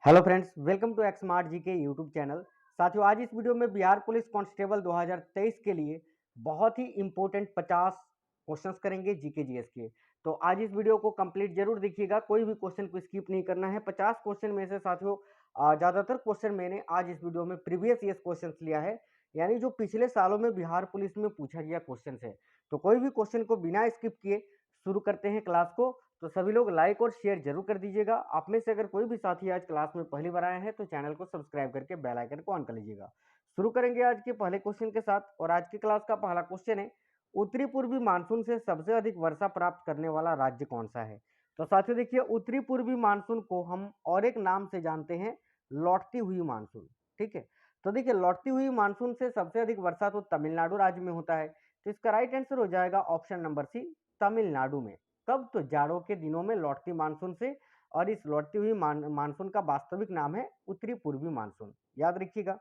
Hello friends, welcome to एक्समार्ट जी के YouTube channel. साथियों, आज इस वीडियो में बिहार पुलिस कांस्टेबल 2023 के लिए बहुत ही इंपॉर्टेंट 50 क्वेश्चंस करेंगे जीके जीएस के। तो आज इस वीडियो को कंप्लीट जरूर देखिएगा, कोई भी क्वेश्चन को स्किप नहीं करना है। 50 क्वेश्चन में से साथियों ज़्यादातर क्वेश्चन मैंने आज इस वीडियो में प्रीवियस ईयर्स क्वेश्चन लिया है, यानी जो पिछले सालों में बिहार पुलिस में पूछा गया क्वेश्चन है। तो कोई भी क्वेश्चन को बिना स्किप किए शुरू करते हैं क्लास को। तो सभी लोग लाइक और शेयर जरूर कर दीजिएगा। आप में से अगर कोई भी साथी आज क्लास में पहली बार आए हैं तो चैनल को सब्सक्राइब करके बेल आइकन को ऑन कर लीजिएगा। शुरू करेंगे आज के पहले क्वेश्चन के साथ, और आज की क्लास का पहला क्वेश्चन है, उत्तरी पूर्वी मानसून से सबसे अधिक वर्षा प्राप्त करने वाला राज्य कौन सा है। तो साथियों देखिए, उत्तरी पूर्वी मानसून को हम और एक नाम से जानते हैं, लौटती हुई मानसून। ठीक है, तो देखिए लौटती हुई मानसून से सबसे अधिक वर्षा तो तमिलनाडु राज्य में होता है। तो इसका राइट आंसर हो जाएगा ऑप्शन नंबर सी, तमिलनाडु में। कब? तो जाड़ों के दिनों में लौटती मानसून से, और इस लौटती हुई मानसून का वास्तविक नाम है उत्तरी पूर्वी मानसून, याद रखिएगा।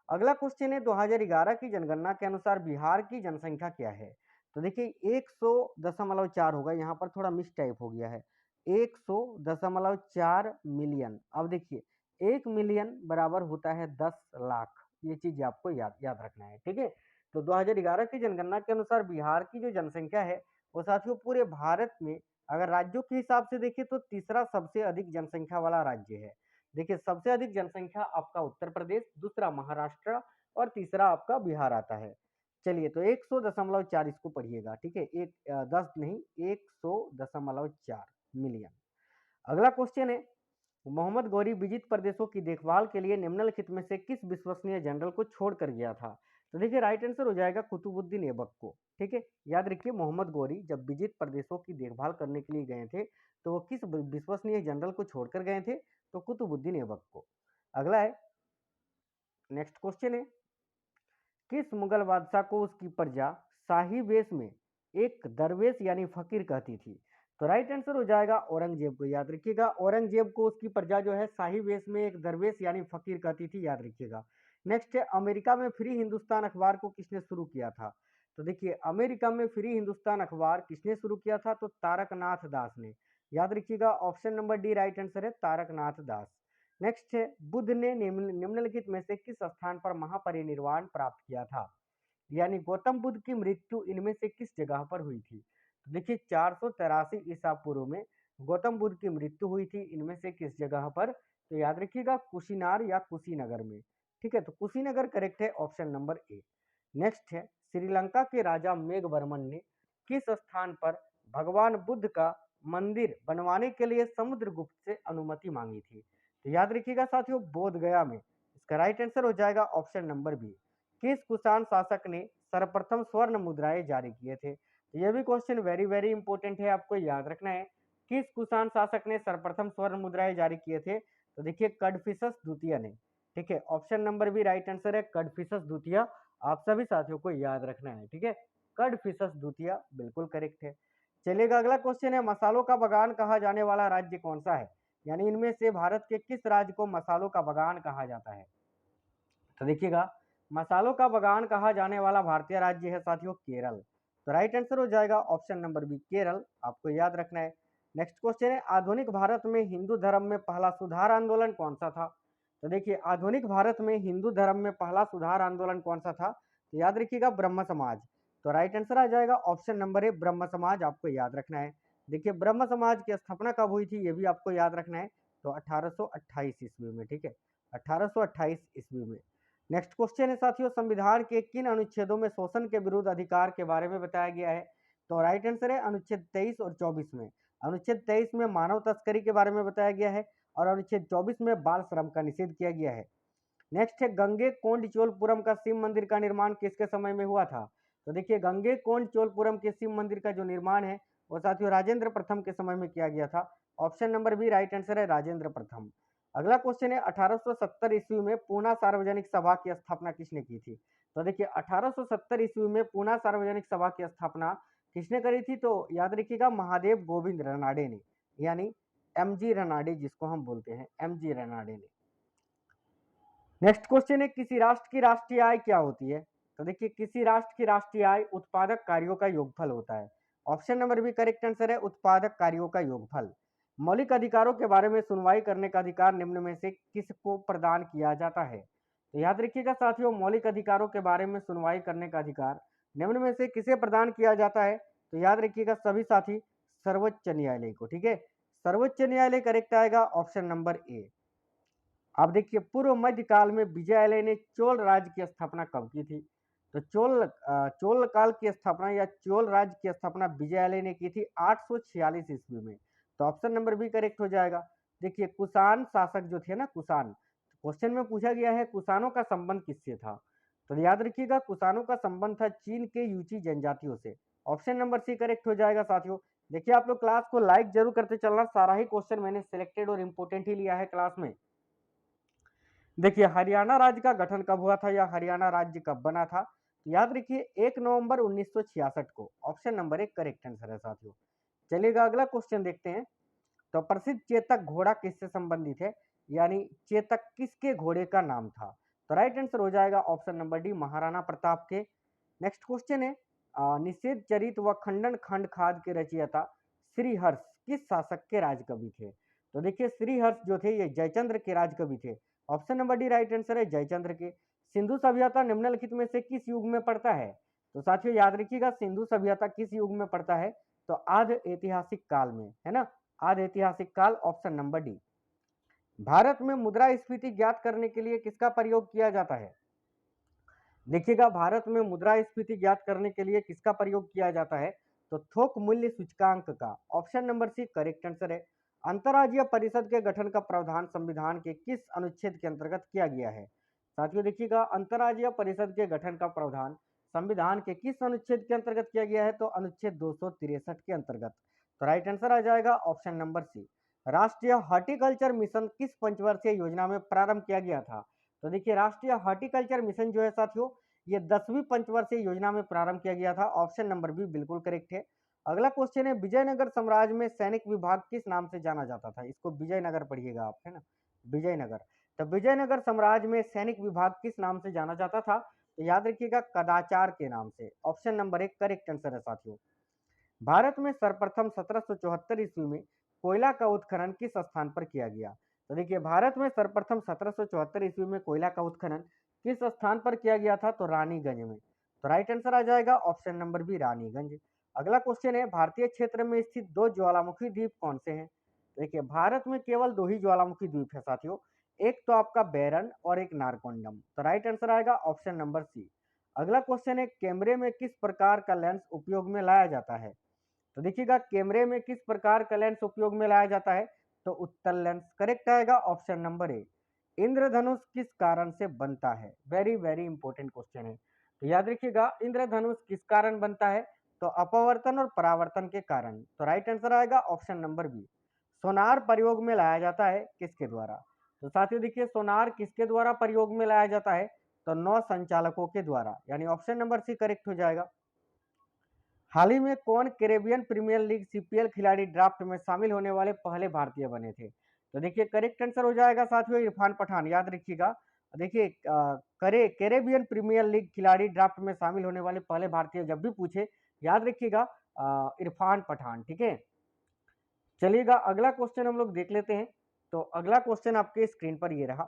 अगला क्वेश्चन है, 2011 की जनगणना के अनुसार बिहार की जनसंख्या क्या है। तो देखिए 100.4 होगा, यहाँ पर थोड़ा मिस टाइप हो गया है, 100.4 मिलियन। अब देखिए 1 मिलियन बराबर होता है 10 लाख, ये चीज आपको याद याद रखना है। ठीक है, तो 2011 की जनगणना के अनुसार बिहार की जो जनसंख्या है वो साथियों पूरे भारत में अगर राज्यों के हिसाब से देखिए तो तीसरा सबसे अधिक जनसंख्या वाला राज्य है। देखिए सबसे अधिक जनसंख्या आपका उत्तर प्रदेश, दूसरा महाराष्ट्र, और तीसरा आपका बिहार आता है। चलिए, तो 100.4 इसको पढ़िएगा। ठीक है, 10 नहीं, 100.4 मिलियन। अगला क्वेश्चन है, मोहम्मद गौरी विजित प्रदेशों की देखभाल के लिए निम्नलिखित में से किस विश्वसनीय जनरल को छोड़कर गया था। तो देखिए राइट आंसर हो जाएगा कुतुबुद्दीन ऐबक को। ठीक है, याद रखिए मोहम्मद गौरी जब विजित प्रदेशों की देखभाल करने के लिए गए थे तो वो किस विश्वसनीय जनरल को छोड़कर गए थे, तो कुतुबुद्दीन ऐबक को। अगला है, नेक्स्ट क्वेश्चन है, किस मुगल बादशाह को उसकी प्रजा शाही वेश में एक दरवेश यानी फकीर कहती थी। तो राइट आंसर हो जाएगा औरंगजेब को, याद रखिएगा। औरंगजेब को उसकी प्रजा जो है शाही वेश में एक दरवेश यानी फकीर कहती थी, याद रखिएगा। नेक्स्ट है, अमेरिका में फ्री हिंदुस्तान अखबार को किसने शुरू किया था। तो देखिए अमेरिका में फ्री हिंदुस्तान अखबार किसने शुरू किया था, तो तारकनाथ दास ने, याद रखिएगा। Option number D right answer है, तारकनाथ दास। नेक्स्ट है, बुद्ध ने निम्नलिखित में से किस स्थान पर महापरिनिर्वाण प्राप्त किया था, यानी गौतम बुद्ध की मृत्यु इनमें से किस जगह पर हुई थी। तो देखिए 483 ईसा पूर्व में गौतम बुद्ध की मृत्यु हुई थी, इनमें से किस जगह पर, तो याद रखिएगा कुशीनार या कुशीनगर में। ठीक है, तो कुशीनगर करेक्ट है, ऑप्शन नंबर ए। नेक्स्ट है, श्रीलंका के राजा मेघवर्मन ने किस स्थान पर भगवान बुद्ध का मंदिर बनवाने के लिए समुद्रगुप्त से अनुमति मांगी थी। तो याद रखिएगा साथियों, बोध गया में। इसका राइट आंसर हो जाएगा ऑप्शन नंबर बी। किस कुषाण शासक ने सर्वप्रथम स्वर्ण मुद्राएं जारी किए थे। तो यह भी क्वेश्चन वेरी वेरी इंपॉर्टेंट है, आपको याद रखना है। किस कुषाण शासक ने सर्वप्रथम स्वर्ण मुद्राएं जारी किए थे, तो देखिए कड़फिसस द्वितीय ने। ठीक है, option number B right answer है, कड़फिसस द्वितीय। आप सभी साथियों को याद रखना है। ठीक है, कड़फिसस द्वितीय बिल्कुल करेक्ट है। चलिएगा, अगला क्वेश्चन है, मसालों का बागान कहा जाने वाला राज्य कौन सा है, यानी इनमें से भारत के किस राज्य को मसालों का बागान कहा जाता है। तो देखिएगा, मसालों का बागान कहा जाने वाला भारतीय राज्य है साथियों केरल। तो राइट आंसर हो जाएगा ऑप्शन नंबर बी, केरल, आपको याद रखना है। नेक्स्ट क्वेश्चन है, आधुनिक भारत में हिंदू धर्म में पहला सुधार आंदोलन कौन सा था। तो देखिए आधुनिक भारत में हिंदू धर्म में पहला सुधार आंदोलन कौन सा था, तो याद रखिएगा ब्रह्म समाज। तो राइट आंसर आ जाएगा ऑप्शन नंबर ए, ब्रह्म समाज, आपको याद रखना है। देखिए ब्रह्म समाज की स्थापना कब हुई थी, ये भी आपको याद रखना है, तो 1828 ईस्वी में। ठीक है, 1828 ईस्वी में। नेक्स्ट क्वेश्चन है साथियों, संविधान के किन अनुच्छेदों में शोषण के विरुद्ध अधिकार के बारे में बताया गया है। तो राइट आंसर है अनुच्छेद 23 और 24 में। अनुच्छेद 23 में मानव तस्करी के बारे में बताया गया है, और अनुच्छेद 24 में बाल श्रम का निषेध किया गया है। नेक्स्ट है, गंगे कोंडचोलपुरम का शिव मंदिर का निर्माण किसके समय में हुआ था। तो देखिए गंगे कोंडचोलपुरम के शिव मंदिर का जो निर्माण है वो साथियों राजेंद्र प्रथम के समय में किया गया था। Option number B right answer है, राजेंद्र प्रथम। अगला क्वेश्चन है, 1870 ईस्वी में पूना सार्वजनिक सभा की स्थापना किसने की थी। तो देखिए 1870 ईस्वी में पूना सार्वजनिक सभा की स्थापना किसने करी थी, तो याद रखिएगा महादेव गोविंद रनाडे ने, यानी एमजी रनाडे जिसको हम बोलते हैं, एमजी रनाडे ने। नेक्स्ट क्वेश्चन है, किसी राष्ट्र की राष्ट्रीय आय क्या होती है। तो देखिए किसी राष्ट्र की राष्ट्रीय आय उत्पादक कार्यों का योगफल होता है। Option number B correct answer है, उत्पादक कार्यों का योगफल। मौलिक अधिकारों के बारे में सुनवाई करने का अधिकार निम्न में से किसको प्रदान किया जाता है? तो याद रखिएगा साथियों, मौलिक अधिकारों के बारे में सुनवाई करने का अधिकार निम्न में से किसे प्रदान किया जाता है? तो याद रखिएगा सभी साथी, सर्वोच्च न्यायालय को। ठीक है, सर्वोच्च न्यायालय करेक्ट आएगा, ऑप्शन नंबर ए। अब देखिए, पूर्व मध्यकाल में विजयालय ने चोल राज्य की स्थापना कब की थी? तो चोल काल की स्थापना या चोल राज्य की स्थापना विजयालय ने की थी 846 ईस्वी में। तो ऑप्शन नंबर बी करेक्ट हो जाएगा। देखिए, कुषाण शासक जो थे ना, कुषाण, क्वेश्चन में पूछा गया है कुषाणों का संबंध किससे था? तो याद रखिएगा, कुषाणों का संबंध था चीन के यूची जनजातियों से। ऑप्शन नंबर सी करेक्ट हो जाएगा साथियों। देखिए, आप लोग क्लास को लाइक जरूर करते चलना, सारा ही क्वेश्चन मैंने सिलेक्टेड और इंपोर्टेंट ही लिया है क्लास में। देखिए, हरियाणा राज्य का गठन कब हुआ था या हरियाणा राज्य कब बना था? तो याद रखिए 1 नवंबर 1966 को। ऑप्शन नंबर 1 करेक्ट आंसर है साथियों। चलिएगा अगला क्वेश्चन देखते हैं। तो प्रसिद्ध चेतक घोड़ा किससे संबंधित है? यानी चेतक किसके घोड़े का नाम था? तो राइट आंसर हो जाएगा option number D, Maharana Pratap के। नेक्स्ट क्वेश्चन है, निषेध चरित व खंडन खंड खाद के रचयिता श्रीहर्ष किस शासक के राजकवि थे? तो देखिए, श्रीहर्ष जो थे ये जयचंद्र के राजकवि थे। Option number D right answer है, जयचंद्र के। सिंधु सभ्यता निम्नलिखित में से किस युग में पड़ता है? तो साथियों याद रखिएगा, सिंधु सभ्यता किस युग में पड़ता है? तो आध ऐतिहासिक काल में, है ना, आध ऐतिहासिक काल, ऑप्शन नंबर डी। भारत में मुद्रास्फीति ज्ञात करने के लिए किसका प्रयोग किया जाता है? देखिएगा, भारत में मुद्रास्फीति ज्ञात करने के लिए किसका प्रयोग किया जाता है? तो थोक मूल्य सूचकांक का। Option number C correct answer है। अंतर्राज्यीय परिषद के गठन का प्रावधान संविधान के किस अनुच्छेद के अंतर्गत किया गया है? साथियों देखिएगा, अंतर्राज्यीय परिषद के गठन का प्रावधान संविधान के किस अनुच्छेद के अंतर्गत किया गया है? तो अनुच्छेद 263 के अंतर्गत। तो राइट आंसर आ जाएगा ऑप्शन नंबर सी। राष्ट्रीय हॉर्टिकल्चर मिशन किस पंचवर्षीय योजना में प्रारंभ किया गया था? तो देखिए, राष्ट्रीय हॉर्टिकल्चर मिशन जो है साथियों, ये 10वीं पंचवर्षीय योजना में प्रारंभ किया गया था। ऑप्शन नंबर बी बिल्कुल करेक्ट है। अगला क्वेश्चन है, विजयनगर साम्राज्य में सैनिक विभाग किस नाम से जाना जाता था? इसको विजयनगर पढ़िएगा आप, है ना, विजयनगर। तो विजयनगर साम्राज्य में सैनिक विभाग किस नाम से जाना जाता था? तो याद रखिएगा, कदाचार के नाम से। ऑप्शन नंबर 1 करेक्ट आंसर है साथियों। भारत में सर्वप्रथम 1774 ईस्वी में कोयला का उत्खनन किस स्थान पर किया गया? तो देखिए, भारत में सर्वप्रथम 1774 ईस्वी में कोयला का उत्खनन किस स्थान पर किया गया था? तो रानीगंज में। तो राइट आंसर आ जाएगा ऑप्शन नंबर बी, रानीगंज। अगला क्वेश्चन है, भारतीय क्षेत्र में स्थित दो ज्वालामुखी द्वीप कौन से हैं? देखिए, भारत में केवल दो ही ज्वालामुखी द्वीप है साथियों, एक तो आपका बैरन और एक नारकोंडम। तो राइट आंसर आएगा ऑप्शन नंबर सी। अगला क्वेश्चन है, कैमरे में किस प्रकार का लेंस उपयोग में लाया जाता है? तो देखिएगा, कैमरे में किस प्रकार का लेंस उपयोग में लाया जाता है? तो उत्तल लेंस करेक्ट आएगा, ऑप्शन नंबर ए। इंद्रधनुष किस कारण से बनता है? वेरी वेरी इंपॉर्टेंट क्वेश्चन है। तो याद रखिएगा, इंद्रधनुष किस कारण बनता है? तो अपवर्तन और परावर्तन के कारण। तो राइट आंसर आएगा ऑप्शन नंबर बी। सोनार प्रयोग में लाया जाता है किसके द्वारा? तो साथियों देखिए, सोनार किसके द्वारा प्रयोग में लाया जाता है? तो नौ संचालकों के द्वारा, यानी ऑप्शन नंबर सी करेक्ट हो जाएगा। हाल ही में कौन कैरेबियन प्रीमियर लीग सीपीएल खिलाड़ी ड्राफ्ट में शामिल होने वाले पहले भारतीय बने थे? तो देखिए, करेक्ट आंसर हो जाएगा साथियों, इरफान पठान। याद रखिएगा, देखिए, कैरेबियन प्रीमियर लीग खिलाड़ी ड्राफ्ट में शामिल होने वाले पहले भारतीय जब भी पूछे, याद रखिएगा इरफान पठान। ठीक है, चलिएगा अगला क्वेश्चन हम लोग देख लेते हैं। तो अगला क्वेश्चन आपके स्क्रीन पर ये रहा।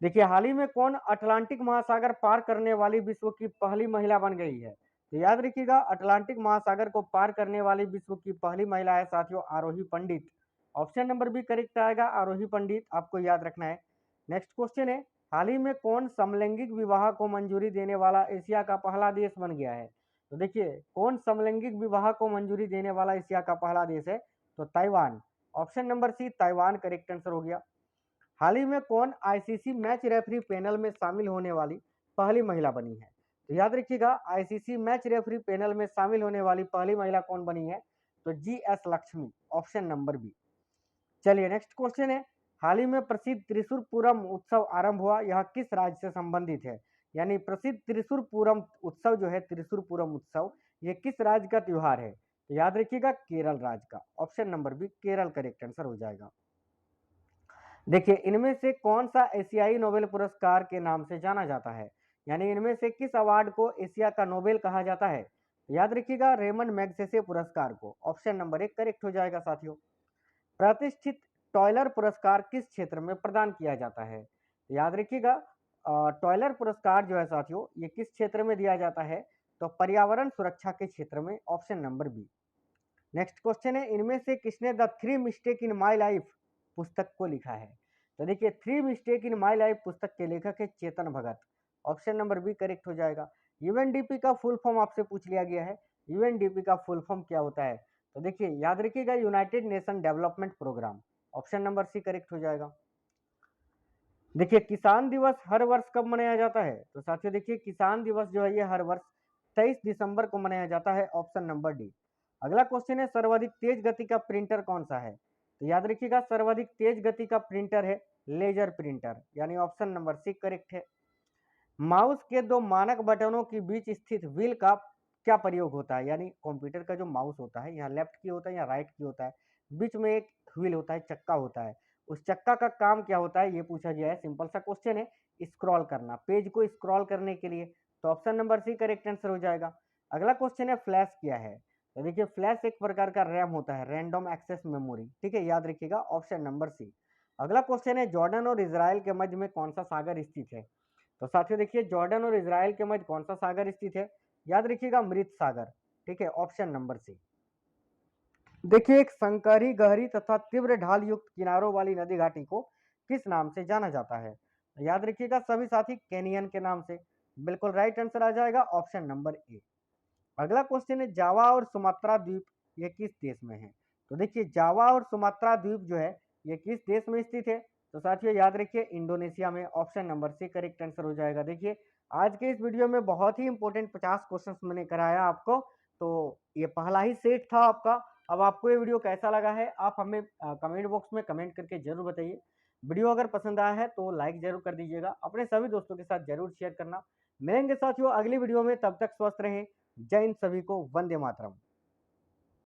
देखिए, हाल ही में कौन अटलांटिक महासागर पार करने वाली विश्व की पहली महिला बन गई है? तो याद रखिएगा, अटलांटिक महासागर को पार करने वाली विश्व की पहली महिला है साथियों, आरोही पंडित। ऑप्शन नंबर बी करेक्ट आएगा, आरोही पंडित, आपको याद रखना है। नेक्स्ट क्वेश्चन है, हाल ही में कौन समलैंगिक विवाह को मंजूरी देने वाला एशिया का पहला देश बन गया है? तो देखिए, कौन समलैंगिक विवाह को मंजूरी देने वाला एशिया का पहला देश है? तो Taiwan. Option number C, Taiwan correct answer हो गया। हाल ही में कौन आईसीसी मैच रेफरी पैनल में शामिल होने वाली पहली महिला बनी है? तो याद रखिएगा, आईसीसी मैच रेफरी पैनल में शामिल होने वाली पहली महिला कौन बनी है? तो GS Lakshmi, option number B. चलिए नेक्स्ट क्वेश्चन है, हाल ही में प्रसिद्ध त्रिशूर पूरम उत्सव आरंभ हुआ, यह किस राज्य से संबंधित है? यानी प्रसिद्ध त्रिशूर पूरम उत्सव जो है, त्रिशूर पूरम उत्सव, ये किस राज्य का त्योहार है? तो याद रखिएगा, केरल राज्य का। Option number B, Kerala correct answer हो जाएगा। देखिए, इनमें से कौन सा एशियाई नोबेल पुरस्कार के नाम से जाना जाता है? यानी इनमें से किस अवार्ड को एशिया का नोबेल कहा जाता है? याद रखिएगा, रेमंड मैग्सेसे पुरस्कार को। ऑप्शन नंबर 1 करेक्ट हो जाएगा साथियों। प्रतिष्ठित टॉयलर पुरस्कार किस क्षेत्र में प्रदान किया जाता है? तो याद रखिएगा टॉयलर पुरस्कार जो है साथियों ये किस क्षेत्र में दिया जाता है? तो पर्यावरण सुरक्षा के क्षेत्र में, option number B. Next question है, इनमें से किसने the three mistake in my life पुस्तक को लिखा है? तो देखिए three mistake in my life पुस्तक के लेखक है Chetan Bhagat, option number B correct हो जाएगा। यूएनडीपी का फुल फॉर्म आपसे पूछ लिया गया है, यूएनडीपी का फुल फॉर्म क्या होता है? तो देखिए याद रखिएगा United Nation development program, option number C correct हो जाएगा। देखिए किसान दिवस हर वर्ष कब मनाया जाता है? तो साथियों देखिए किसान दिवस जो है ये हर वर्ष 23 दिसंबर को मनाया जाता है, ऑप्शन नंबर डी। अगला क्वेश्चन है, सर्वाधिक तेज गति का प्रिंटर कौन सा है? तो याद रखिएगा सर्वाधिक तेज गति का प्रिंटर है लेजर प्रिंटर, यानी ऑप्शन नंबर सी करेक्ट है। माउस के दो मानक बटनों के बीच स्थित व्हील का क्या प्रयोग होता है? यानी कंप्यूटर का जो माउस होता है यहाँ लेफ्ट की होता है या राइट की होता है, बीच में एक व्हील होता है, चक्का होता है, उस चक्का का काम क्या होता है ये पूछा गया है। सिंपल सा क्वेश्चन है, स्क्रॉल करना, पेज को स्क्रॉल करने के लिए, तो option number C correct answer हो जाएगा। अगला क्वेश्चन है, फ्लैश क्या है? तो देखिए फ्लैश एक प्रकार का रैम होता है, रैंडम एक्सेस मेमोरी, ठीक है, याद रखिएगा ऑप्शन नंबर सी। अगला क्वेश्चन है, जॉर्डन और इसराइल के मध्य में कौन सा सागर स्थित है? तो साथियों देखिए जॉर्डन और इजराइल के मध्य कौन सा सागर स्थित है? याद रखिएगा मृत सागर, ठीक है, ऑप्शन नंबर सी। देखिए एक संकरी गहरी तथा तीव्र ढाल युक्त किनारों वाली नदी घाटी को किस नाम से जाना जाता है? याद रखिएगा सभी साथी कैनियन के नाम से, बिल्कुल राइट आंसर आ जाएगा ऑप्शन नंबर ए। अगला क्वेश्चन है, जावा और सुमात्रा द्वीप ये किस देश में है? तो देखिए जावा और सुमात्रा द्वीप जो है ये किस देश में स्थित है? तो साथियों याद रखिए इंडोनेशिया में, option number C correct answer हो जाएगा। देखिए आज के इस वीडियो में बहुत ही इंपॉर्टेंट 50 क्वेश्चंस मैंने कराया आपको, तो ये पहला ही सेट था आपका। अब आपको ये वीडियो कैसा लगा है आप हमें कमेंट बॉक्स में कमेंट करके जरूर बताइए। वीडियो अगर पसंद आया है तो लाइक जरूर कर दीजिएगा, अपने सभी दोस्तों के साथ जरूर शेयर करना। मिलेंगे साथियों अगली वीडियो में, तब तक स्वस्थ रहें। जय हिंद, सभी को वंदे मातरम।